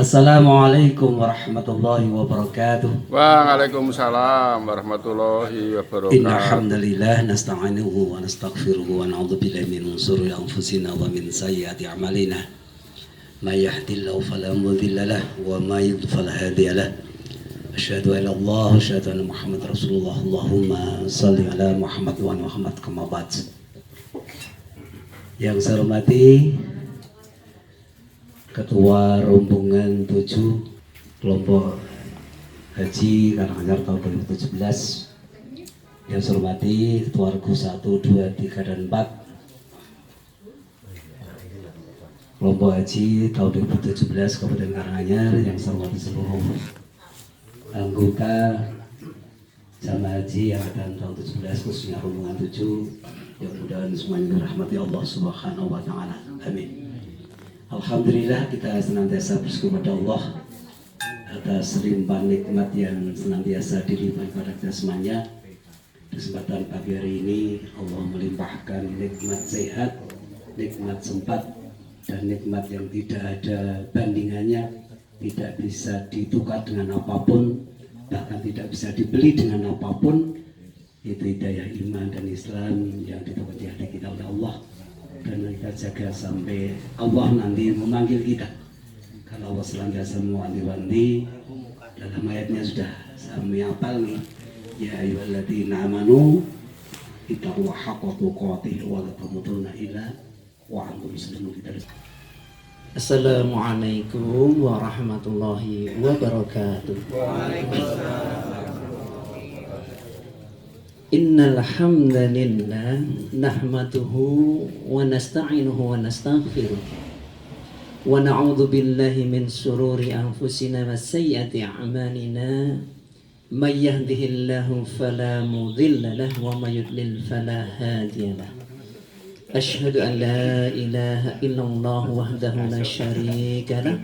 Assalamualaikum warahmatullahi wabarakatuh. Waalaikumsalam warahmatullahi Inna wabarakatuh. hamdalillah nasta'inuhu wa nastaghfiruhu wa na'udzu billahi min shururi anfusina wa min sayyiati a'malina. May yahdihillahu fala mudilla lahu wa may yudlil fala hadiya lahu. Asyhadu an la ilaha illallah wa asyhadu anna Muhammadar Rasulullah. Allahumma shalli ala Muhammad wa ala Muhammad kama ba'd. Yang saya hormati Ketua Rombongan 7 Kelompok Haji Karanganyar tahun 2017, yang saya hormati Ketua Regu 1, 2, 3, dan 4 Kelompok Haji tahun 2017 Kabupaten Karanganyar, yang saya hormati seluruh anggota jamaah haji yang akan tahun 17 khususnya Rombongan 7, yang mudah-mudahan semuanya dirahmati Allah Subhanahu wa Ta'ala. Amin. Alhamdulillah, kita senantiasa bersyukur pada Allah atas limpahan nikmat yang senantiasa dilimpahkan kepada kita semuanya. Kesempatan pagi hari ini Allah melimpahkan nikmat sehat, nikmat sempat, dan nikmat yang tidak ada bandingannya, tidak bisa ditukar dengan apapun, bahkan tidak bisa dibeli dengan apapun. Itu hidayah iman dan Islam yang ditukarkan di hati kita oleh Allah, dan kita jaga sampai Allah nanti memanggil kita. Kalau Allah senantiasa mewanti-wanti, dalam ayatnya sudah kami hafal nih, ya ayyuhalladzina amanu ittaqullaha haqqa tuqatih wa la tamutunna illa wa antum muslimun. Assalamualaikum warahmatullahi wabarakatuh. Innal hamdalillah nahmaduhu wa nasta'inuhu wa nastaghfiruh wa na'udzu billahi min shururi anfusina wa sayyiati a'malina. May yahdihillahu fala mudilla lahu wa may yudlil fala hadiya lahu. Asyhadu an la ilaha illallah wahdahu la syarika lahu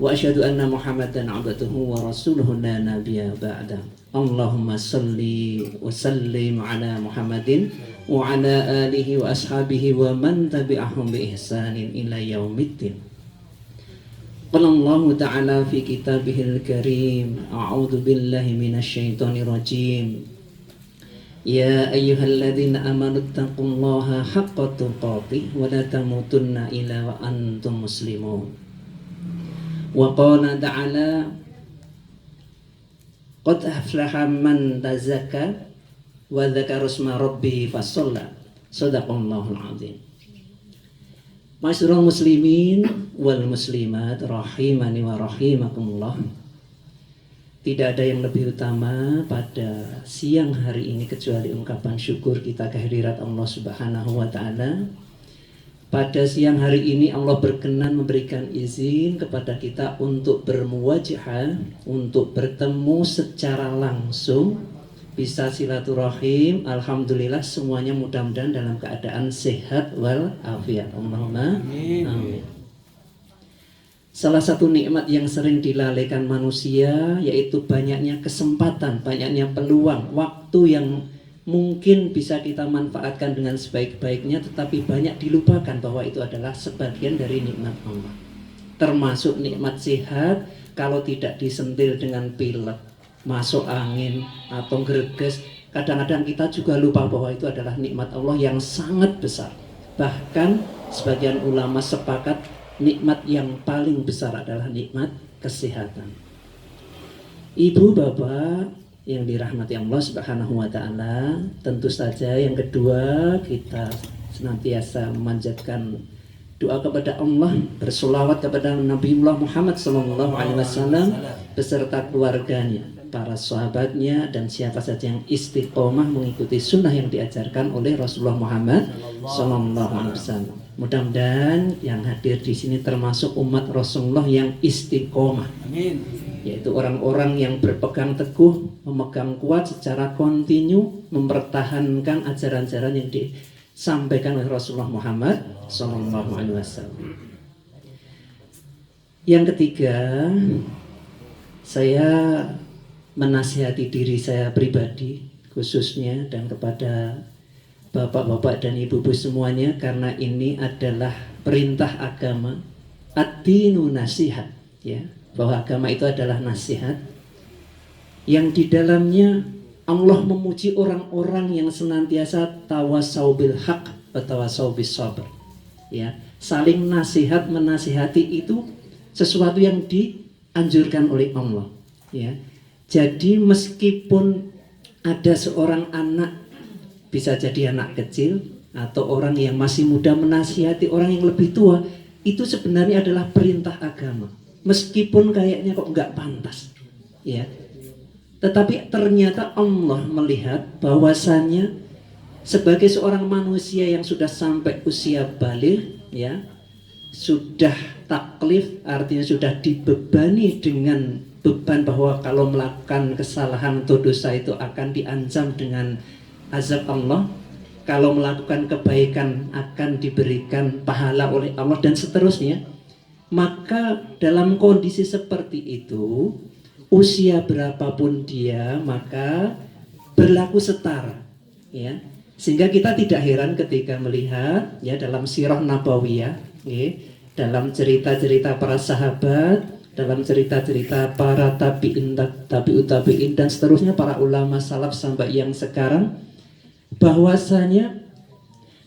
wa asyhadu anna Muhammadan 'abduhu wa rasuluhu la nabiyya ba'da. Allahumma salli wa sallim ala Muhammadin wa ala alihi wa ashabihi wa man tabi'ahum bi ihsanin ila yaumiddin. Qala Allah ta'ala fi kitabihil karim, a'udzu billahi minasyaitonir rajim. Ya ayyuhalladzina amanu taqullaha haqqa tuqatih wa la tamutunna illa wa antum muslimun. Wa qala ta'ala qad aflaha man tazakka wa dzakara isma rabbih fasalla. Shadaqallahul azim. Masyarul muslimin wal muslimat rahimani wa rahimakumullah. Tidak ada yang lebih utama pada siang hari ini kecuali ungkapan syukur kita kehadirat Allah Subhanahu wa Ta'ala. Pada siang hari ini Allah berkenan memberikan izin kepada kita untuk bermuwajahah, untuk bertemu secara langsung, bisa silaturahim. Alhamdulillah semuanya mudah-mudahan dalam keadaan sehat wal afiat. Allahumma amin. Salah satu nikmat yang sering dilalaikan manusia yaitu banyaknya kesempatan, banyaknya peluang, waktu yang mungkin bisa kita manfaatkan dengan sebaik-baiknya, tetapi banyak dilupakan bahwa itu adalah sebagian dari nikmat Allah. Termasuk nikmat sehat, kalau tidak disentil dengan pilek, masuk angin, atau greges, kadang-kadang kita juga lupa bahwa itu adalah nikmat Allah yang sangat besar. Bahkan sebagian ulama sepakat nikmat yang paling besar adalah nikmat kesehatan. Ibu, bapak yang dirahmati Allah Subhanahu wa Ta'ala, tentu saja yang kedua kita senantiasa memanjatkan doa kepada Allah, bersolawat kepada Nabiullah Muhammad SAW beserta keluarganya, para sahabatnya, dan siapa saja yang istiqomah mengikuti sunnah yang diajarkan oleh Rasulullah Muhammad SAW. Mudah-mudahan yang hadir di sini termasuk umat Rasulullah yang istiqomah. Amin. Yaitu orang-orang yang berpegang teguh, memegang kuat secara kontinu, mempertahankan ajaran-ajaran yang disampaikan oleh Rasulullah Muhammad SAW. Yang ketiga, saya menasihati diri saya pribadi khususnya dan kepada bapak-bapak dan ibu-ibu semuanya, karena ini adalah perintah agama. Ad-dinu nasihat. ya, bahwa agama itu adalah nasihat yang di dalamnya Allah memuji orang-orang yang senantiasa tawasau bil haq wa tawasau bis sabr. Ya, saling nasihat menasihati itu sesuatu yang dianjurkan oleh Allah. Ya, jadi meskipun ada seorang anak, bisa jadi anak kecil atau orang yang masih muda menasihati orang yang lebih tua, itu sebenarnya adalah perintah agama. Meskipun kayaknya kok nggak pantas, ya. Tetapi ternyata Allah melihat bahwasannya sebagai seorang manusia yang sudah sampai usia baligh, ya, sudah taklif, artinya sudah dibebani dengan beban bahwa kalau melakukan kesalahan atau dosa itu akan diancam dengan azab Allah, kalau melakukan kebaikan akan diberikan pahala oleh Allah dan seterusnya. Maka dalam kondisi seperti itu, usia berapapun dia maka berlaku setara, ya. Sehingga kita tidak heran ketika melihat, ya, dalam sirah nabawiyah, ya, dalam cerita-cerita para sahabat, dalam cerita-cerita para tabi'in dan seterusnya, para ulama salaf sampai yang sekarang, bahwasanya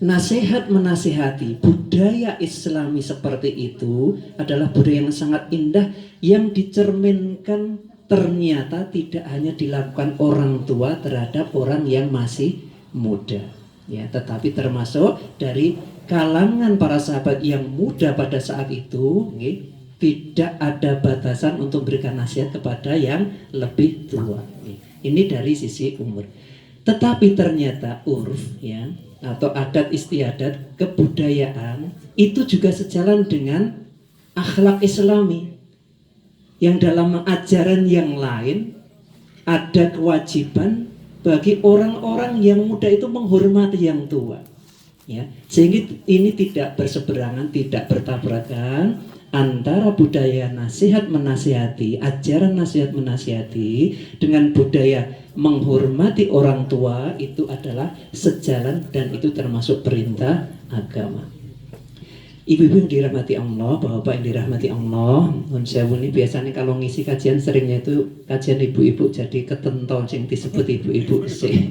nasihat menasihati budaya Islami seperti itu adalah budaya yang sangat indah, yang dicerminkan ternyata tidak hanya dilakukan orang tua terhadap orang yang masih muda, ya, tetapi termasuk dari kalangan para sahabat yang muda pada saat itu, ya, tidak ada batasan untuk berikan nasihat kepada yang lebih tua. Ini dari sisi umur. Tetapi ternyata urf, ya, atau adat istiadat kebudayaan itu juga sejalan dengan akhlak Islami, yang dalam ajaran yang lain ada kewajiban bagi orang-orang yang muda itu menghormati yang tua, ya, sehingga ini tidak berseberangan, tidak bertabrakan antara budaya nasihat menasihati, ajaran nasihat menasihati dengan budaya menghormati orang tua. Itu adalah sejalan dan itu termasuk perintah agama. Ibu-ibu yang dirahmati Allah, bapak yang dirahmati Allah, ini biasanya kalau ngisi kajian seringnya itu kajian ibu-ibu, jadi ketentong yang disebut ibu-ibu sih.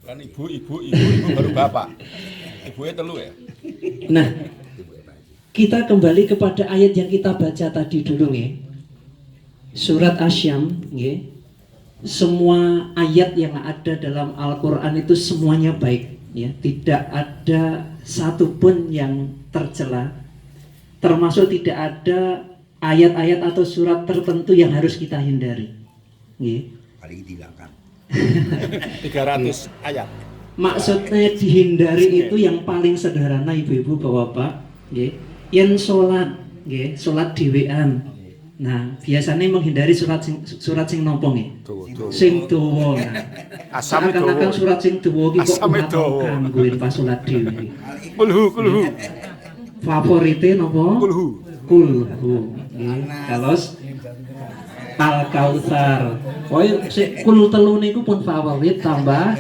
Kan ibu baru bapak. Ibunya telu ya. Nah, kita kembali kepada ayat yang kita baca tadi dulu, ya. Surat Asyam, ya. Semua ayat yang ada dalam Al-Quran itu semuanya baik, ya. Tidak ada satupun yang tercela, termasuk tidak ada ayat-ayat atau surat tertentu yang harus kita hindari, ya. Paling tinggalkan 300 ayat. Maksudnya dihindari itu yang paling sederhana, ibu-ibu, bapak-bapak, ya. Yang sholat, ya, sholat dhewean. Nah, biasanya menghindari surat sing nopo nggih? Sing dawa. Asame dawa. Akan surat sing dawa iki kok Asame dawa. kanggoin pas sholat dhewe. Kulhu. Favorite napa? Kulhu. Nggih. Kalau Al-Kautsar. Pokoke sik kul telu niku pun favorit, tambah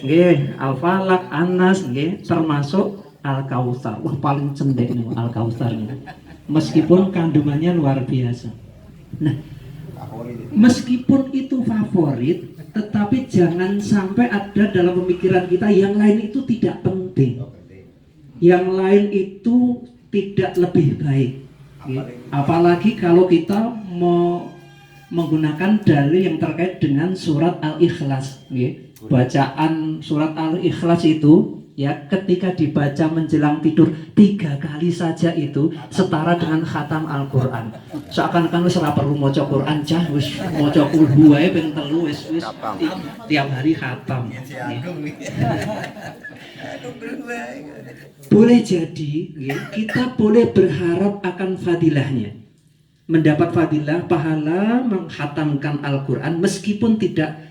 nggih, Al-Falaq, An-Nas, nggih, termasuk Al-Kautsar. Wah, paling cendek nih Al-Kautsar nih. Meskipun kandungannya luar biasa. Nah, meskipun itu favorit, tetapi jangan sampai ada dalam pemikiran kita yang lain itu tidak penting, yang lain itu tidak lebih baik, ya. Apalagi kalau kita mau menggunakan dalil yang terkait dengan surat Al-Ikhlas, ya. Bacaan surat Al-Ikhlas itu, ya, ketika dibaca menjelang tidur 3 kali saja itu setara dengan khatam Al-Quran. Seakan-akan wis ora perlu maca Quran, cah wis maca kulhu wae ping 3 wis tiap hari khatam. Boleh jadi, ya, kita boleh berharap akan fadilahnya, mendapat fadilah pahala menghatamkan Al-Quran meskipun tidak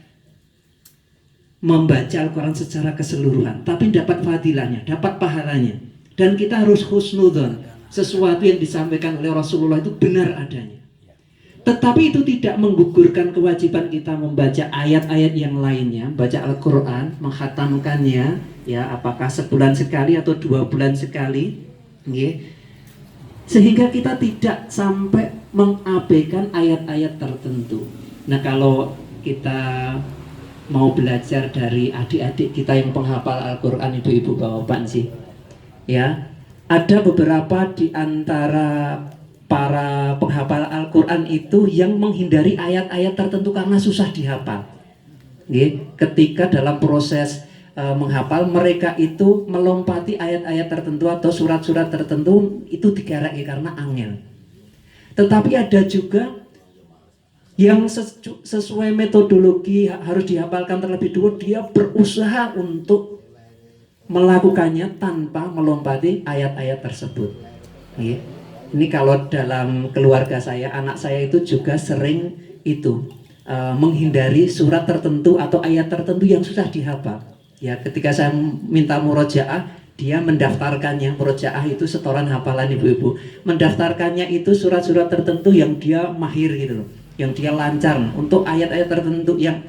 membaca Al-Quran secara keseluruhan, tapi dapat fadilahnya, dapat pahalanya. Dan kita harus husnudzon, sesuatu yang disampaikan oleh Rasulullah itu benar adanya. Tetapi itu tidak menggugurkan kewajiban kita membaca ayat-ayat yang lainnya, baca Al-Quran, menghatamkannya, ya, apakah sebulan sekali atau 2 bulan sekali, ya. sehingga kita tidak sampai mengabaikan ayat-ayat tertentu. Nah, kalau kita mau belajar dari adik-adik kita yang penghafal Al-Quran, ibu-ibu bapak sih, ya, ada beberapa di antara para penghafal Al-Quran itu yang menghindari ayat-ayat tertentu karena susah dihafal. Ketika dalam proses menghafal, mereka itu melompati ayat-ayat tertentu atau surat-surat tertentu itu dikeraki karena angel. Tetapi ada juga yang sesuai metodologi harus dihafalkan terlebih dulu, dia berusaha untuk melakukannya tanpa melompati ayat-ayat tersebut. Ini kalau dalam keluarga saya, anak saya itu juga sering itu menghindari surat tertentu atau ayat tertentu yang susah dihafal. Ya, ketika saya minta murojaah, dia mendaftarkannya. Murojaah itu setoran hafalan ibu-ibu. Mendaftarkannya itu surat-surat tertentu yang dia mahir gitu loh, yang dia lancar. Untuk ayat-ayat tertentu yang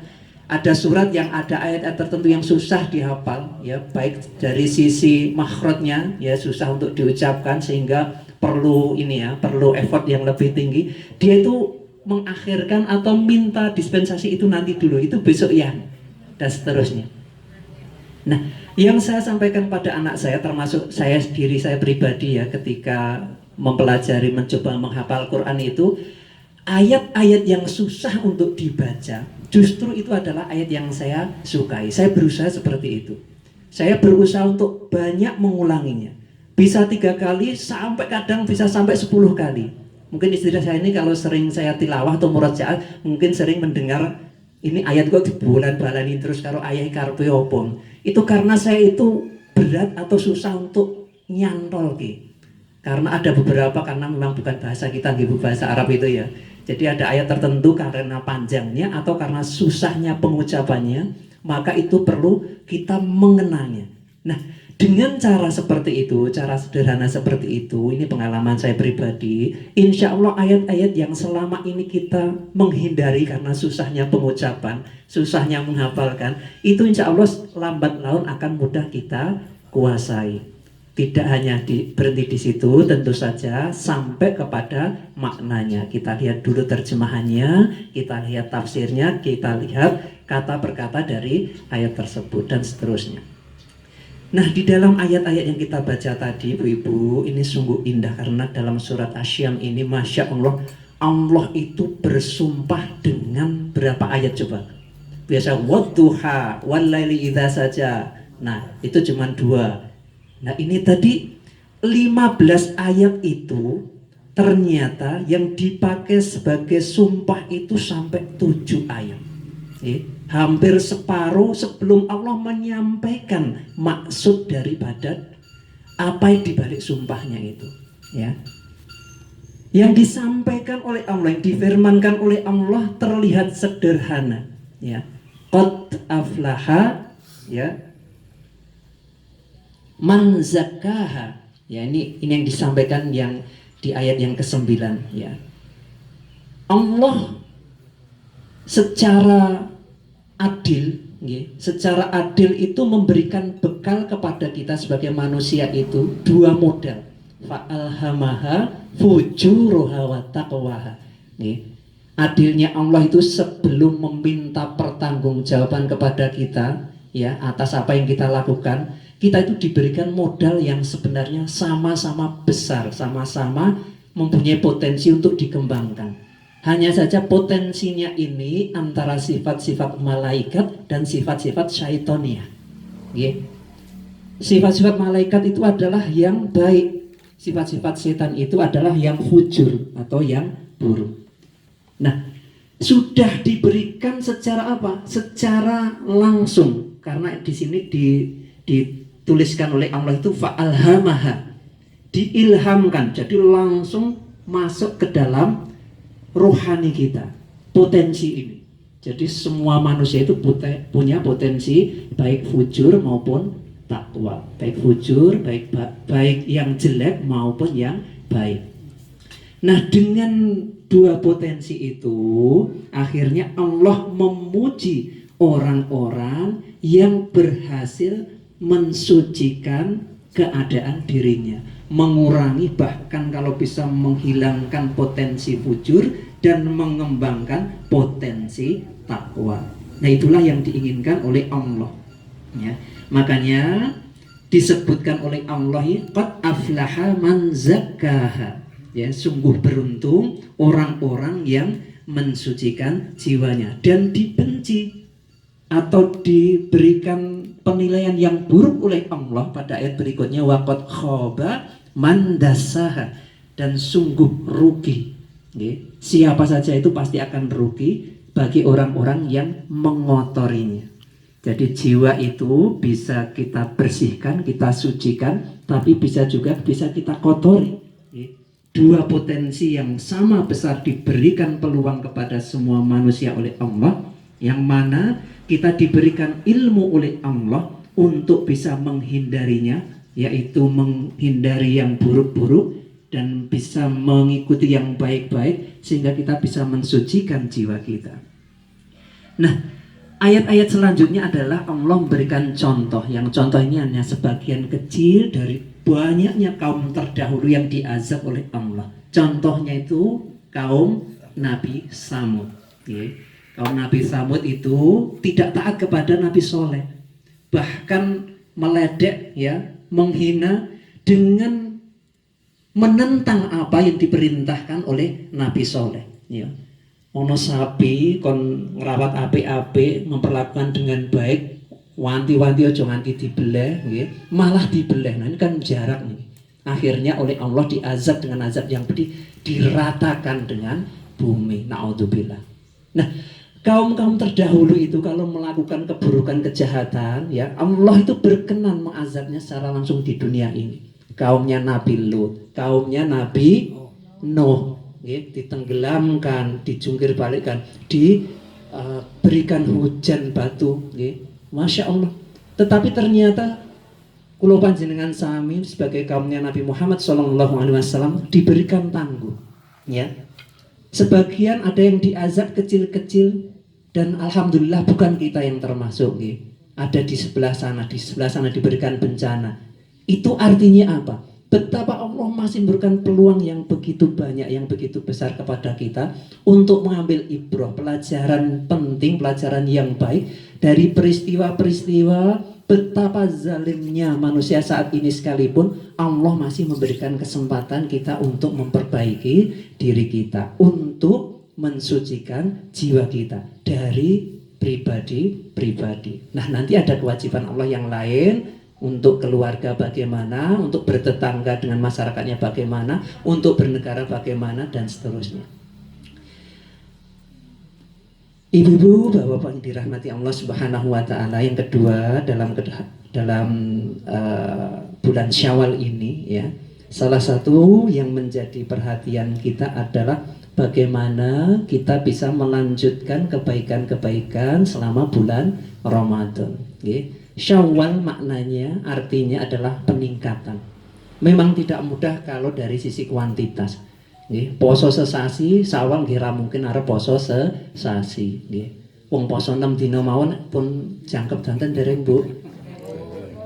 ada surat yang ada ayat-ayat tertentu yang susah dihafal, ya, baik dari sisi makhrajnya, ya, susah untuk diucapkan sehingga perlu perlu effort yang lebih tinggi. Dia itu mengakhirkan atau minta dispensasi itu nanti dulu, itu besok ya, dan seterusnya. Nah, yang saya sampaikan pada anak saya, termasuk saya sendiri, saya pribadi ya, ketika mempelajari, mencoba menghafal Quran itu, ayat-ayat yang susah untuk dibaca, justru itu adalah ayat yang saya sukai. Saya berusaha seperti itu. Saya berusaha untuk banyak mengulanginya. Bisa 3 kali, sampai kadang bisa sampai 10 kali. Mungkin istri saya ini kalau sering saya tilawah atau murojaah, mungkin sering mendengar ini ayat kok dibulan-balani terus karo ayat karpe opong. Itu karena saya itu berat atau susah untuk nyantol karena ada beberapa, karena memang bukan bahasa kita, bahasa Arab itu ya. Jadi ada ayat tertentu karena panjangnya atau karena susahnya pengucapannya, maka itu perlu kita mengenalnya. Nah, dengan cara seperti itu, cara sederhana seperti itu, ini pengalaman saya pribadi, insya Allah ayat-ayat yang selama ini kita menghindari karena susahnya pengucapan, susahnya menghafalkan, itu insya Allah lambat laun akan mudah kita kuasai. Tidak hanya berhenti di situ, tentu saja sampai kepada maknanya. Kita lihat dulu terjemahannya, kita lihat tafsirnya, kita lihat kata per kata dari ayat tersebut, dan seterusnya. Nah, di dalam ayat-ayat yang kita baca tadi, ibu-ibu, ini sungguh indah karena dalam surat Asy-Syams ini, Masya Allah, Allah itu bersumpah dengan berapa ayat coba? Biasa wadduha walaili idza saja. Nah, itu cuma 2. Nah, ini tadi 15 ayat itu ternyata yang dipakai sebagai sumpah itu sampai 7 ayat. Hampir separuh sebelum Allah menyampaikan maksud daripada apa yang dibalik sumpahnya itu, ya. Yang disampaikan oleh Allah, yang difirmankan oleh Allah terlihat sederhana, ya. Qad aflaha, ya, man zakkaha. Ya, ini yang disampaikan yang di ayat yang ke-9, ya. Allah secara adil, secara adil itu memberikan bekal kepada kita sebagai manusia itu 2 modal. Fa'alhamaha fujuruha wa taqwaha. Adilnya Allah itu sebelum meminta pertanggungjawaban kepada kita, ya, atas apa yang kita lakukan, kita itu diberikan modal yang sebenarnya sama-sama besar, sama-sama mempunyai potensi untuk dikembangkan. Hanya saja potensinya ini antara sifat-sifat malaikat dan sifat-sifat syaitonia. Sifat-sifat malaikat itu adalah yang baik, sifat-sifat setan itu adalah yang fujur atau yang buruk. Nah, sudah diberikan secara apa? Secara langsung, karena di sini dituliskan oleh Allah itu fa'alhamaha, diilhamkan, jadi langsung masuk ke dalam rohani kita, potensi ini. Jadi semua manusia itu punya potensi baik fujur maupun takwa, baik fujur, baik yang jelek maupun yang baik. Nah, dengan 2 potensi itu, akhirnya Allah memuji orang-orang yang berhasil mensucikan keadaan dirinya, mengurangi, bahkan kalau bisa menghilangkan potensi fujur dan mengembangkan potensi takwa. Nah, itulah yang diinginkan oleh Allah. Ya, makanya disebutkan oleh Allah, qad aflaha man zakkaha. Ya, sungguh beruntung orang-orang yang mensucikan jiwanya, dan dibenci atau diberikan penilaian yang buruk oleh Allah pada ayat berikutnya, waqad khaba man dassaha, dan sungguh rugi. Siapa saja itu pasti akan rugi bagi orang-orang yang mengotorinya. Jadi jiwa itu bisa kita bersihkan, kita sucikan, tapi bisa juga bisa kita kotori. Dua potensi yang sama besar diberikan peluang kepada semua manusia oleh Allah, yang mana kita diberikan ilmu oleh Allah untuk bisa menghindarinya, yaitu menghindari yang buruk-buruk dan bisa mengikuti yang baik-baik, sehingga kita bisa mensucikan jiwa kita. Nah, ayat-ayat selanjutnya adalah Allah memberikan contoh, yang contoh ini hanya sebagian kecil dari banyaknya kaum terdahulu yang diazab oleh Allah. Contohnya itu kaum Nabi Samud. Kaum Nabi Samud itu tidak taat kepada Nabi Soleh, bahkan meledek, ya, menghina dengan menentang apa yang diperintahkan oleh Nabi Soleh. Ya. Ono sapi kon ngerawat api-api, memperlakukan dengan baik, wanti-wanti ojo nganti dibeleh, malah dibeleh. Nah, ini kan jarak nih. Akhirnya oleh Allah diazab dengan azab yang pedih, diratakan dengan bumi. Naudzubillah. Nah, kaum-kaum terdahulu itu kalau melakukan keburukan, kejahatan, ya, Allah itu berkenan mengazabnya secara langsung di dunia ini. Kaumnya Nabi Lut, kaumnya Nabi Nuh, ditenggelamkan, dijungkir balikkan, diberikan hujan batu, Masya Allah. Tetapi ternyata kulo panjenengan sami sebagai kaumnya Nabi Muhammad SAW diberikan tangguh, ya. Sebagian ada yang diazab kecil-kecil, dan alhamdulillah bukan kita yang termasuk, ada di sebelah sana diberikan bencana. Itu artinya apa? Betapa Allah masih memberikan peluang yang begitu banyak, yang begitu besar kepada kita untuk mengambil ibrah, pelajaran penting, pelajaran yang baik dari peristiwa-peristiwa betapa zalimnya manusia saat ini sekalipun. Allah masih memberikan kesempatan kita untuk memperbaiki diri kita, untuk mensucikan jiwa kita dari pribadi-pribadi. Nah, nanti ada kewajiban Allah yang lain, untuk keluarga bagaimana, untuk bertetangga dengan masyarakatnya bagaimana, untuk bernegara bagaimana, dan seterusnya. Ibu-ibu, bapak-bapak yang dirahmati Allah Subhanahu wa Ta'ala, yang kedua dalam bulan Syawal ini, ya, salah satu yang menjadi perhatian kita adalah bagaimana kita bisa melanjutkan kebaikan-kebaikan selama bulan Ramadan. Syawal maknanya artinya adalah peningkatan. Memang tidak mudah kalau dari sisi kuantitas. Poso sesasi, Syawal kira mungkin arep poso sesasi. Wong poso 6 dina mawon pun jangkep danten dereng, Bu.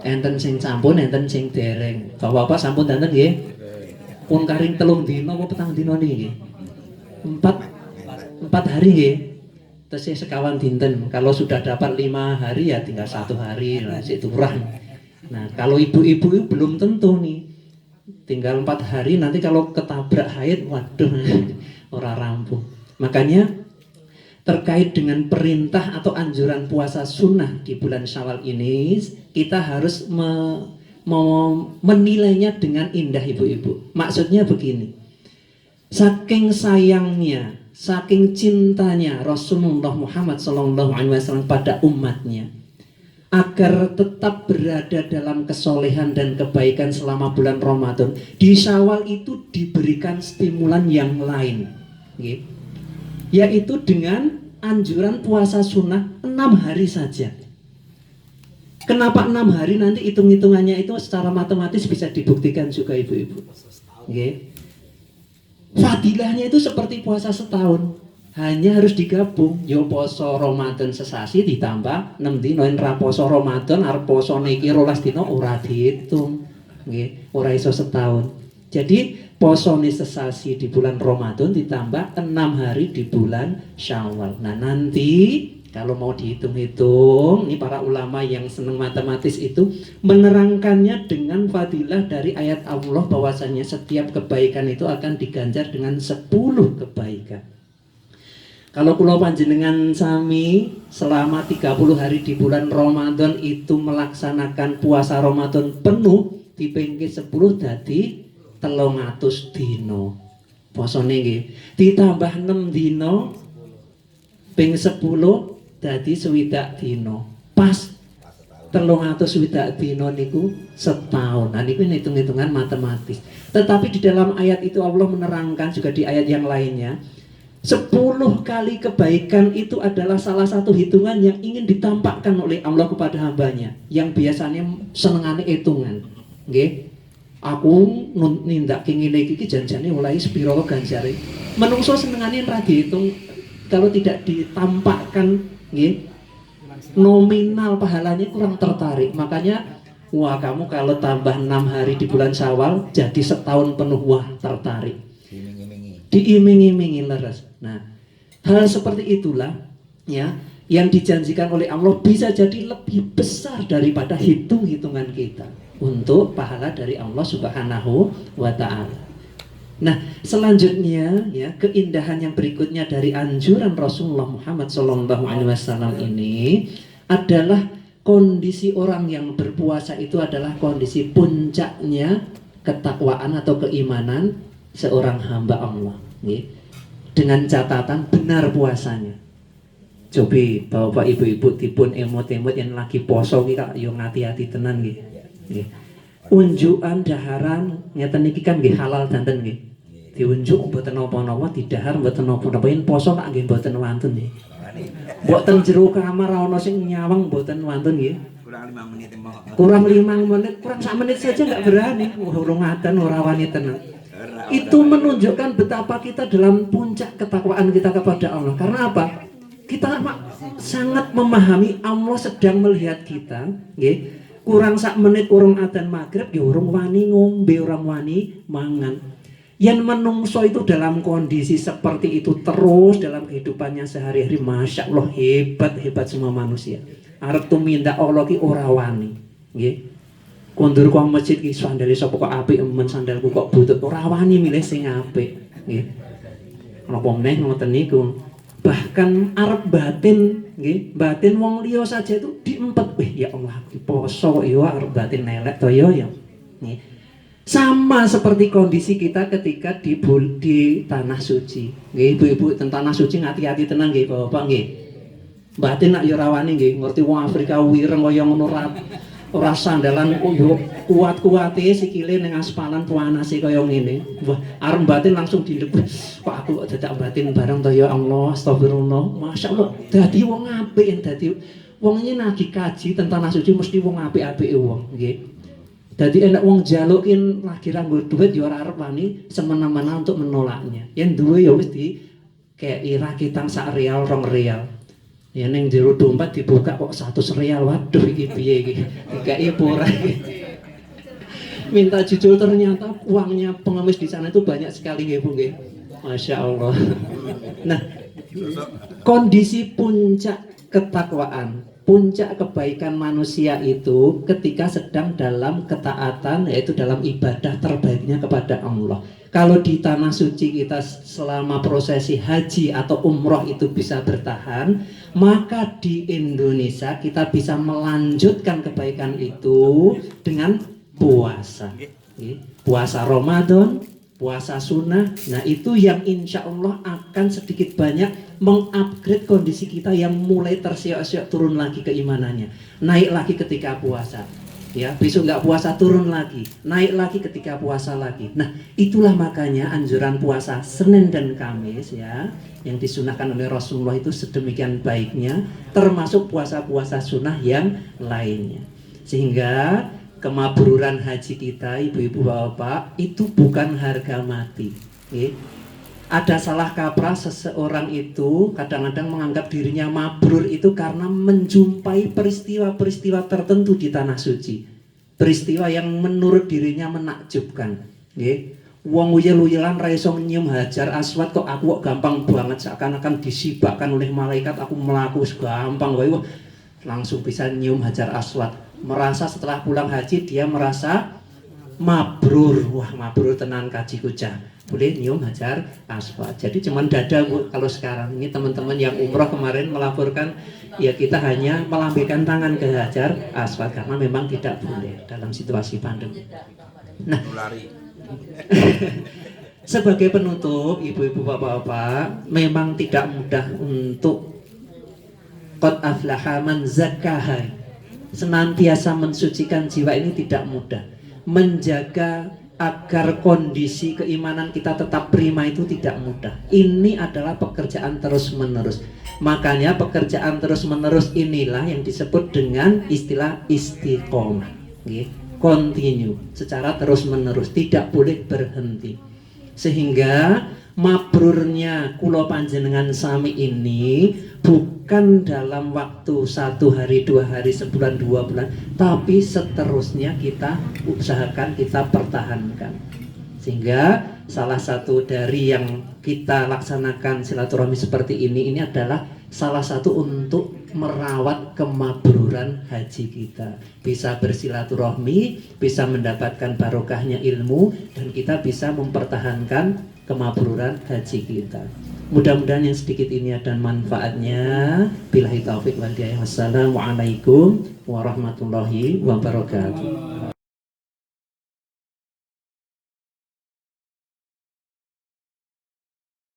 Enten sing sampun, enten sing dereng. Bapak-bapak sampun danten nggih? Pun karing 3 dina apa petang dina niki nggih? 4 hari nggih. Terus sekawan dinten. Kalau sudah dapat 5 hari ya tinggal 1 hari, masih turah. Nah, kalau ibu-ibu belum tentu nih, tinggal 4 hari, nanti kalau ketabrak haid, waduh, ora rampung. Makanya terkait dengan perintah atau anjuran puasa sunnah di bulan Syawal ini, kita harus menilainya dengan indah, ibu-ibu. Maksudnya begini, saking sayangnya, saking cintanya Rasulullah Muhammad SAW pada umatnya, agar tetap berada dalam kesolehan dan kebaikan selama bulan Ramadan, di Syawal itu diberikan stimulan yang lain, yaitu dengan anjuran puasa sunnah 6 hari saja. Kenapa 6 hari? Nanti hitung-hitungannya itu secara matematis bisa dibuktikan juga, ibu-ibu. Fadilahnya itu seperti puasa setahun, hanya harus digabung. Yo poso Ramadan sesasi ditambah 6 dino, ra poso Ramadan arep poso niki 12 dino ora dihitung. nggih, ora iso setahun. Jadi posone sesasi di bulan Ramadan ditambah 6 hari di bulan Syawal. Nah, nanti kalau mau dihitung-hitung, ini para ulama yang senang matematis itu menerangkannya dengan fadilah dari ayat Allah bahwasanya setiap kebaikan itu akan diganjar dengan 10 kebaikan. Kalau kula panjenengan sami selama 30 hari di bulan Ramadan itu melaksanakan puasa Ramadan penuh, dipengke 10 dadi 300 dino. Posone nggih. Ditambah 6 dino ping 10 dadi 60 dino. Pas 360 dino niku setahun. Nah niku hitung-hitungan matematis. Tetapi di dalam ayat itu Allah menerangkan juga di ayat yang lainnya, 10 kali kebaikan itu adalah salah satu hitungan yang ingin ditampakkan oleh Allah kepada hambanya, yang biasanya senengane hitungan. Nggih. Aku nindak ngene iki janjane mulai sepiro ganjare. Menungso senengane ra dihitung, kalau tidak ditampakkan nggih nominal pahalanya kurang tertarik. Makanya wah kamu kalau tambah 6 hari di bulan Syawal jadi setahun penuh, wah tertarik. Diiming-imingi leres. Nah, hal seperti itulah ya yang dijanjikan oleh Allah bisa jadi lebih besar daripada hitung-hitungan kita untuk pahala dari Allah Subhanahu wa taala. Nah, selanjutnya ya keindahan yang berikutnya dari anjuran Rasulullah Muhammad SAW ini adalah kondisi orang yang berpuasa itu adalah kondisi puncaknya ketakwaan atau keimanan seorang hamba Allah, ya. Dengan catatan benar puasanya. Cobi bapak ibu-ibu dipun emot-emot yang lagi poso kita yo ngati-hati tenan nggih. Nggih. Unjukan daharan ngeten iki kan nggih halal danten nggih. Diunjuk mboten napa-napa, didahar mboten napa-napa, yen poso tak nggih mboten wantun nggih. Mboten jero kamar ana sing nyawang mboten wantun nggih. Kurang 5 menit, kurang 1 menit saja enggak berani. Urung ngaten ora wani tenan. Itu menunjukkan betapa kita dalam puncak ketakwaan kita kepada Allah. Karena apa? Kita sangat memahami Allah sedang melihat kita, nggih. Kurang 1 menit urung adzan maghrib ya urung wani ngombe, urung wani mangan. Yang menungso itu dalam kondisi seperti itu terus dalam kehidupannya sehari-hari, Masya Allah, hebat semua manusia. Arep tumindak Allah ki ora wani, nggih. Kondur kok masjid ki sandale sapa kok apik men sandalku kok butut, ora wani milih sing apik, nggih. Napa meneh ngoten niku. Bahkan arep batin, nggih, batin wong liya saja itu diempet. Ya Allah, poso yo arep batin elek to yo ya. Nggih. Sama seperti kondisi kita ketika di tanah suci. Nggih, ibu-ibu tentang tanah suci ngati-hati tenan nggih, Bapak nggih. Batin nak yo rawani nggih, ngerti wong Afrika wireng kaya ngono ora sandalan yo kuat-kuate sikile ning aspalan panase kaya ngene. Wah, arep batin langsung dilebet. Kok aku kok dadak batin bareng to ya Allah, astagfirullah. Masyaallah, dadi wong apik, dadi wong iki lagi kaji tentang tanah suci mesti wong apik-apike wong, nggih. Dadi enak wong jalukin lagi ra nggo duit ya ora arep wani semena-mena untuk menolaknya. Yen duwe ya wis dikei rakitan sak real 2 real. Ya ning jero dompet dibuka kok 100 real. Waduh iki piye iki? Dikei pura iki. Minta jujur ternyata uangnya pengemis di sana itu banyak sekali nggih Bu nggih. Masya Allah. Nah, kondisi puncak ketakwaan, puncak kebaikan manusia itu ketika sedang dalam ketaatan, yaitu dalam ibadah terbaiknya kepada Allah. Kalau di tanah suci kita selama prosesi haji atau umroh itu bisa bertahan, maka di Indonesia kita bisa melanjutkan kebaikan itu dengan puasa. Puasa Ramadan, puasa sunnah. Nah itu yang insya Allah akan sedikit banyak mengupgrade kondisi kita yang mulai tersiok-siok turun lagi keimanannya, naik lagi ketika puasa. Ya, besok nggak puasa turun lagi, naik lagi ketika puasa lagi. Nah, itulah makanya anjuran puasa Senin dan Kamis ya, yang disunahkan oleh Rasulullah itu sedemikian baiknya, termasuk puasa-puasa sunnah yang lainnya. Sehingga kemabruran haji kita, ibu-ibu bapak, itu bukan harga mati. Ada salah kaprah seseorang itu kadang-kadang menganggap dirinya mabrur itu karena menjumpai peristiwa-peristiwa tertentu di tanah suci. peristiwa yang menurut dirinya menakjubkan. Nggih. Wong uyel-uyelan ra iso nyium Hajar Aswad kok aku kok gampang banget seakan-akan disibakkan oleh malaikat aku melaku gampang wae langsung bisa nyium Hajar Aswad. Merasa setelah pulang haji dia merasa mabrur. Wah, mabrur tenan kaji kucah. Boleh nyium Hajar Aswad. Jadi cuman dada Bu kalau sekarang ini teman-teman yang umroh kemarin melaporkan ya kita hanya melambaikan tangan ke Hajar Aswad karena memang tidak boleh dalam situasi pandemi. Nah, sebagai penutup, ibu-ibu, bapak-bapak, memang tidak mudah untuk qad aflaha man zakkaha. Senantiasa mensucikan jiwa ini tidak mudah. Menjaga agar kondisi keimanan kita tetap prima itu tidak mudah. Ini adalah pekerjaan terus-menerus. Makanya pekerjaan terus-menerus inilah yang disebut dengan istilah istiqomah. Continue secara terus-menerus, tidak boleh berhenti. Sehingga mabrurnya kulo panjenengan sami ini bukan dalam waktu 1 hari, 2 hari, sebulan, 2 bulan, tapi seterusnya kita usahakan, kita pertahankan. Sehingga salah satu dari yang kita laksanakan silaturahmi seperti ini adalah salah satu untuk merawat kemabruran haji kita. Bisa bersilaturahmi, bisa mendapatkan barokahnya ilmu, dan kita bisa mempertahankan kemabruran haji kita. Mudah-mudahan yang sedikit ini ada manfaatnya. Billahi taufiq wal hidayah. Wassalamualaikum warahmatullahi wabarakatuh.